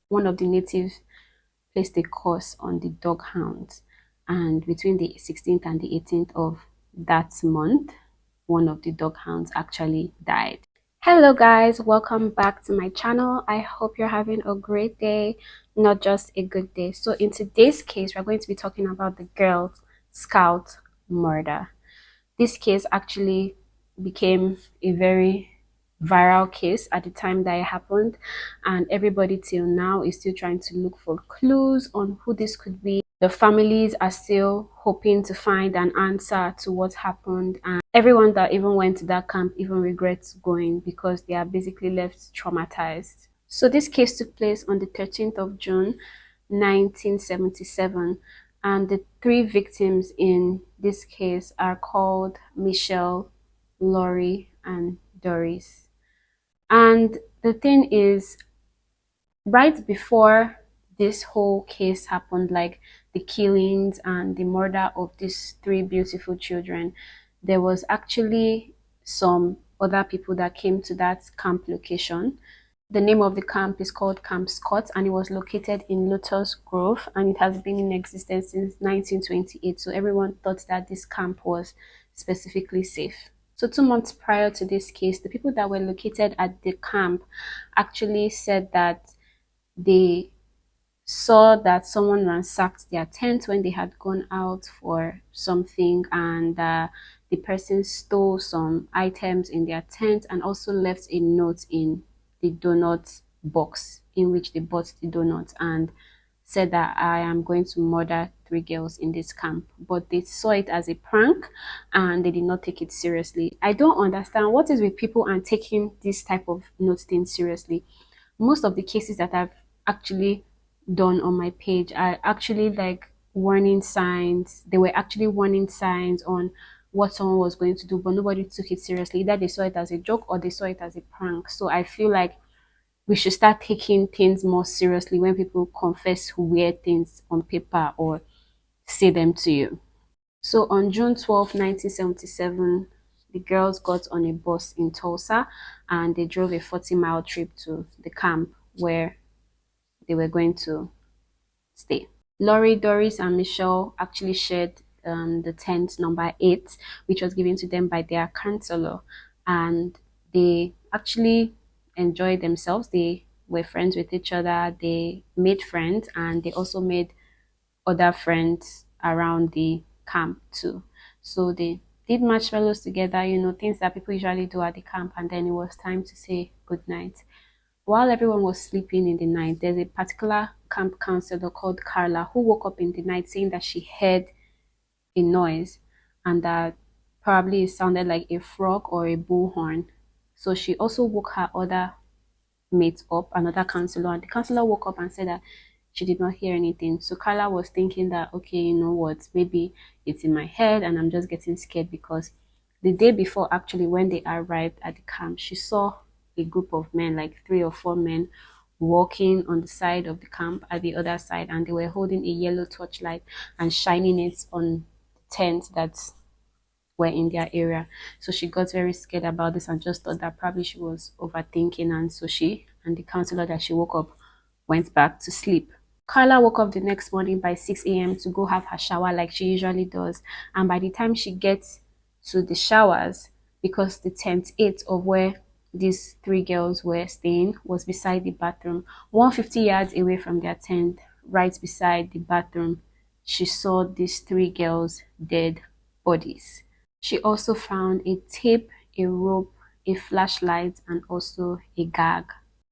one of the natives placed a curse on the dog hounds, and between the 16th and the 18th of that month, one of the dog hounds actually died. Hello guys, welcome back to my channel. I hope you're having a great day, not just a good day. So in today's case, we're going to be talking about the Girl Scout murder. This case actually became a very viral case at the time that it happened, and everybody till now is still trying to look for clues on who this could be. The families are still hoping to find an answer to what happened, and everyone that even went to that camp even regrets going because they are basically left traumatized. So this case took place on the 13th of June 1977, and the three victims in this case are called Michelle, Lori, and Doris. And the thing is, right before this whole case happened, like the killings and the murder of these three beautiful children, there was actually some other people that came to that camp location. The name of the camp is called Camp Scott, and it was located in Lotus Grove, and it has been in existence since 1928. So everyone thought that this camp was specifically safe. So 2 months prior to this case, the people that were located at the camp actually said that they saw that someone ransacked their tent when they had gone out for something, and the person stole some items in their tent and also left a note in the donut box in which they bought the donuts, and said that I am going to murder three girls in this camp. But they saw it as a prank and they did not take it seriously. I don't understand what is with people and taking this type of note thing seriously. Most of the cases that I've actually done on my page are actually like warning signs. They were actually warning signs on what someone was going to do, but nobody took it seriously. Either they saw it as a joke or they saw it as a prank. So I feel like we should start taking things more seriously when people confess weird things on paper or say them to you. So on June 12, 1977, the girls got on a bus in Tulsa and they drove a 40-mile trip to the camp where they were going to stay. Laurie, Doris, and Michelle actually shared the tent number 8, which was given to them by their counselor, and they actually enjoyed themselves. They were friends with each other, they made friends, and they also made other friends around the camp too. So they did marshmallows together, things that people usually do at the camp, and then it was time to say good night. While everyone was sleeping in the night, there's a particular camp counselor called Carla who woke up in the night saying that she heard a noise and that probably it sounded like a frog or a bullhorn. So she also woke her other mate up, another counselor, and the counselor woke up and said that she did not hear anything. So Carla was thinking that, okay, you know what, maybe it's in my head and I'm just getting scared, because the day before, actually, when they arrived at the camp, she saw a group of men, like 3 or 4 men, walking on the side of the camp at the other side, and they were holding a yellow torchlight and shining it on tents that were in their area. So she got very scared about this and just thought that probably she was overthinking, and so she and the counselor that she woke up went back to sleep. Carla woke up the next morning by 6 a.m. to go have her shower like she usually does, and by the time she gets to the showers, because the tent 8 of where these three girls were staying was beside the bathroom, 150 yards away from their tent, right beside the bathroom, she saw these three girls' dead bodies. She also found a tape, a rope, a flashlight, and also a gag.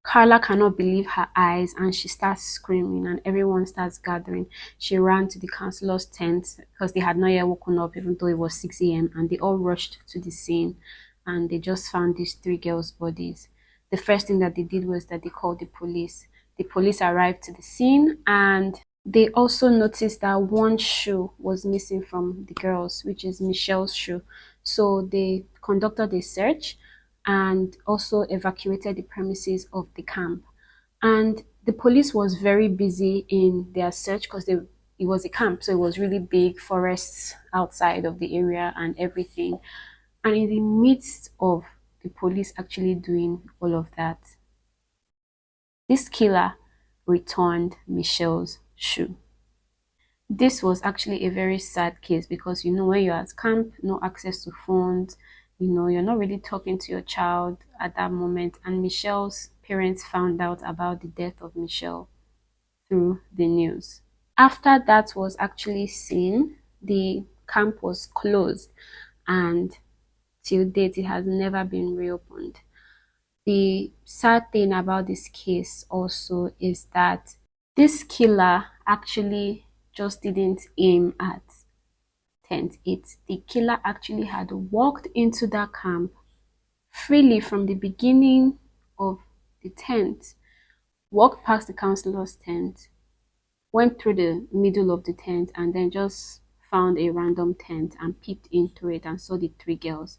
Carla cannot believe her eyes and she starts screaming, and everyone starts gathering. She ran to the counselor's tent because they had not yet woken up, even though it was 6 a.m., and they all rushed to the scene and they just found these three girls' bodies. The first thing that they did was that they called the police. The police arrived to the scene and they also noticed that one shoe was missing from the girls, which is Michelle's shoe. So they conducted a search and also evacuated the premises of the camp. And the police was very busy in their search because it was a camp, so it was really big, forests outside of the area and everything. And in the midst of the police actually doing all of that, this killer returned Michelle's shoe. This was actually a very sad case because, when you're at camp, no access to phones, you're not really talking to your child at that moment. And Michelle's parents found out about the death of Michele through the news. After that was actually seen, the camp was closed, and till date, it has never been reopened. The sad thing about this case also is that this killer actually just didn't aim at tent 8. The killer actually had walked into that camp freely from the beginning of the tent, walked past the counselor's tent, went through the middle of the tent, and then just found a random tent and peeped into it and saw the 3 girls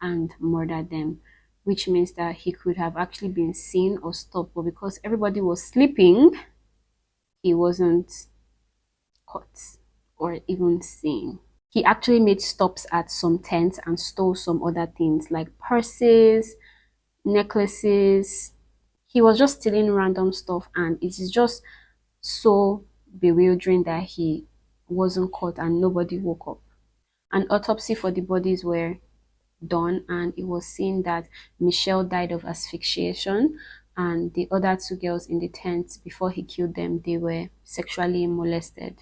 and murdered them, which means that he could have actually been seen or stopped, but because everybody was sleeping, he wasn't caught or even seen. He actually made stops at some tents and stole some other things like purses, necklaces. He was just stealing random stuff, and it is just so bewildering that he wasn't caught and nobody woke up. An autopsy for the bodies were done, and it was seen that Michele died of asphyxiation, and the other 2 girls in the tent, before he killed them, they were sexually molested.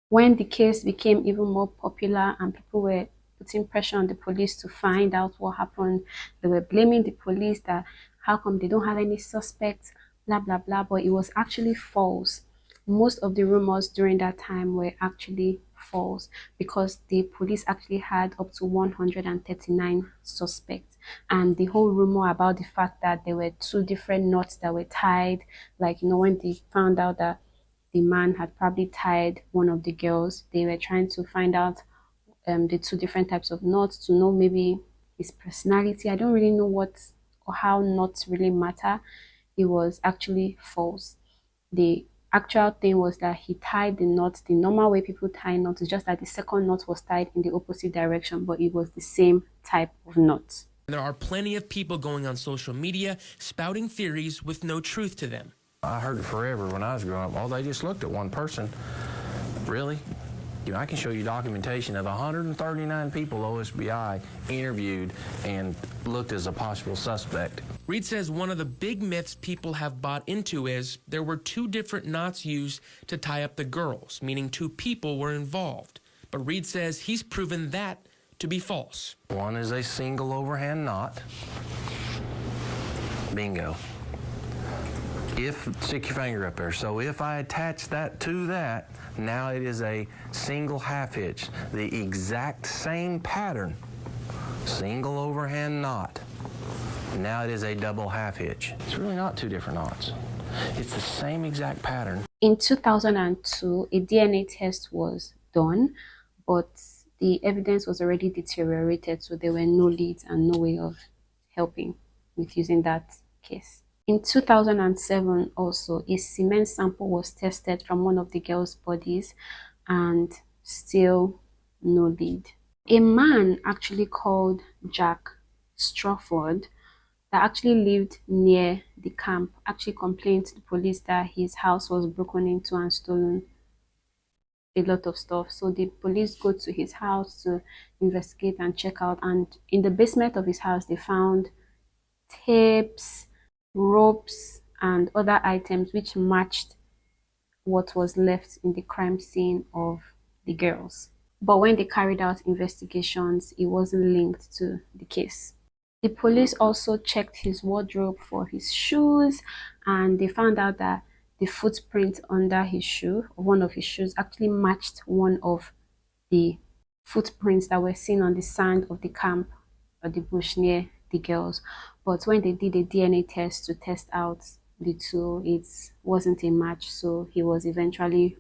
When the case became even more popular and people were putting pressure on the police to find out what happened, they were blaming the police that how come they don't have any suspects, blah blah blah, but it was actually false. Most of the rumors during that time were actually false because the police actually had up to 139 suspects, and the whole rumor about the fact that there were 2 different knots that were tied, like when they found out that the man had probably tied one of the girls, they were trying to find out the 2 different types of knots to know maybe his personality. I don't really know what or how knots really matter. It was actually false. The actual thing was that he tied the knot the normal way people tie knots, just that the second knot was tied in the opposite direction, but it was the same type of knot. There are plenty of people going on social media spouting theories with no truth to them. I heard it forever when I was growing up. Oh, they just looked at one person. Really? I can show you documentation of 139 people OSBI interviewed and looked as a possible suspect. Reed says one of the big myths people have bought into is there were 2 different knots used to tie up the girls, meaning 2 people were involved. But Reed says he's proven that to be false. One is a single overhand knot. Bingo. Stick your finger up there. So if I attach that to that, now it is a single half hitch. The exact same pattern. Single overhand knot. Now it is a double half hitch. It's really not 2 different knots. It's the same exact pattern. In 2002, a DNA test was done, but the evidence was already deteriorated, so there were no leads and no way of helping with using that case. In 2007 also, a semen sample was tested from one of the girls' bodies and still no lead. A man actually called Jack Strawford that actually lived near the camp actually complained to the police that his house was broken into and stolen a lot of stuff. So the police go to his house to investigate and check out, and in the basement of his house they found tapes, ropes and other items which matched what was left in the crime scene of the girls. But when they carried out investigations, it wasn't linked to the case. The police also checked his wardrobe for his shoes, and they found out that the footprint under his shoe, one of his shoes, actually matched one of the footprints that were seen on the sand of the camp or the bush near the girls. But when they did a DNA test to test out the 2, it wasn't a match, so he was eventually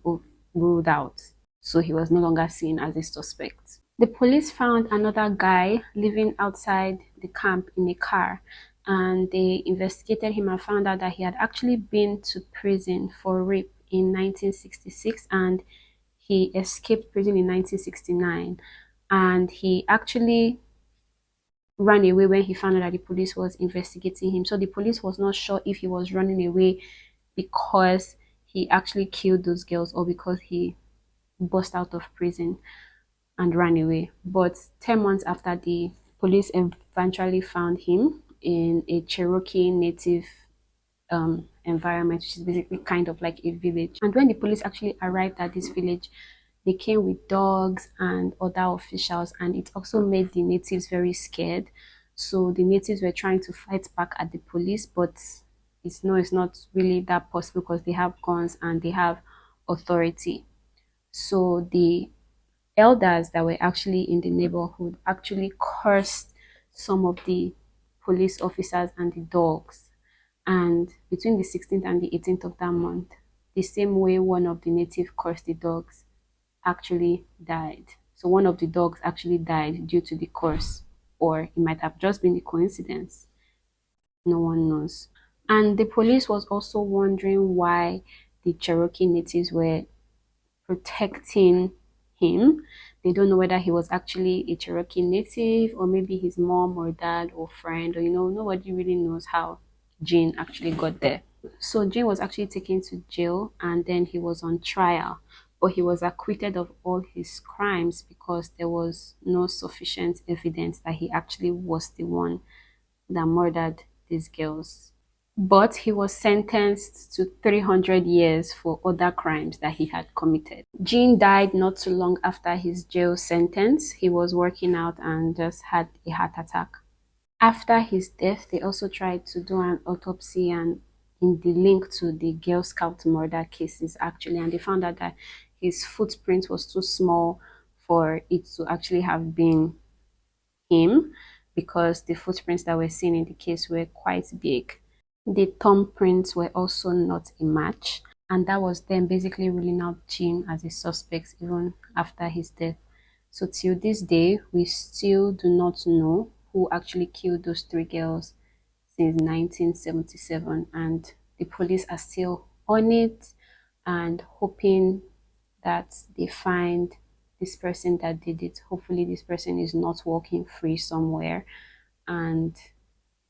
ruled out. So he was no longer seen as a suspect. The police found another guy living outside the camp in a car, and they investigated him and found out that he had actually been to prison for rape in 1966, and he escaped prison in 1969, and he actually ran away when he found out that the police was investigating him. So the police was not sure if he was running away because he actually killed those girls or because he burst out of prison and ran away. But 10 months after, the police eventually found him in a Cherokee native environment, which is basically kind of like a village. And when the police actually arrived at this village, they came with dogs and other officials, and it also made the natives very scared. So the natives were trying to fight back at the police, but it's not really that possible because they have guns and they have authority. So the elders that were actually in the neighborhood actually cursed some of the police officers and the dogs. And between the 16th and the 18th of that month, the same way one of the native cursed the dogs actually died. So one of the dogs actually died due to the curse, or it might have just been a coincidence. No one knows. And the police was also wondering why the Cherokee natives were protecting him. They don't know whether he was actually a Cherokee native or maybe his mom or dad or friend, or nobody really knows how Gene actually got there. So Gene was actually taken to jail and then he was on trial, but he was acquitted of all his crimes because there was no sufficient evidence that he actually was the one that murdered these girls. But he was sentenced to 300 years for other crimes that he had committed. Gene died not too long after his jail sentence. He was working out and just had a heart attack. After his death, they also tried to do an autopsy and in the link to the Girl Scout murder cases actually, and they found out that his footprint was too small for it to actually have been him because the footprints that were seen in the case were quite big. The thumbprints were also not a match, and that was them basically ruling out Gene as a suspect even after his death. So till this day, we still do not know who actually killed those three girls since 1977, and the police are still on it and hoping that they find this person that did it. Hopefully this person is not walking free somewhere, and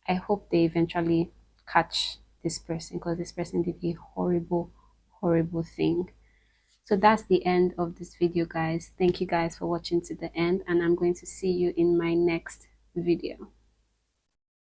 I hope they eventually catch this person because this person did a horrible, horrible thing. So that's the end of this video, guys. Thank you guys for watching to the end, and I'm going to see you in my next video.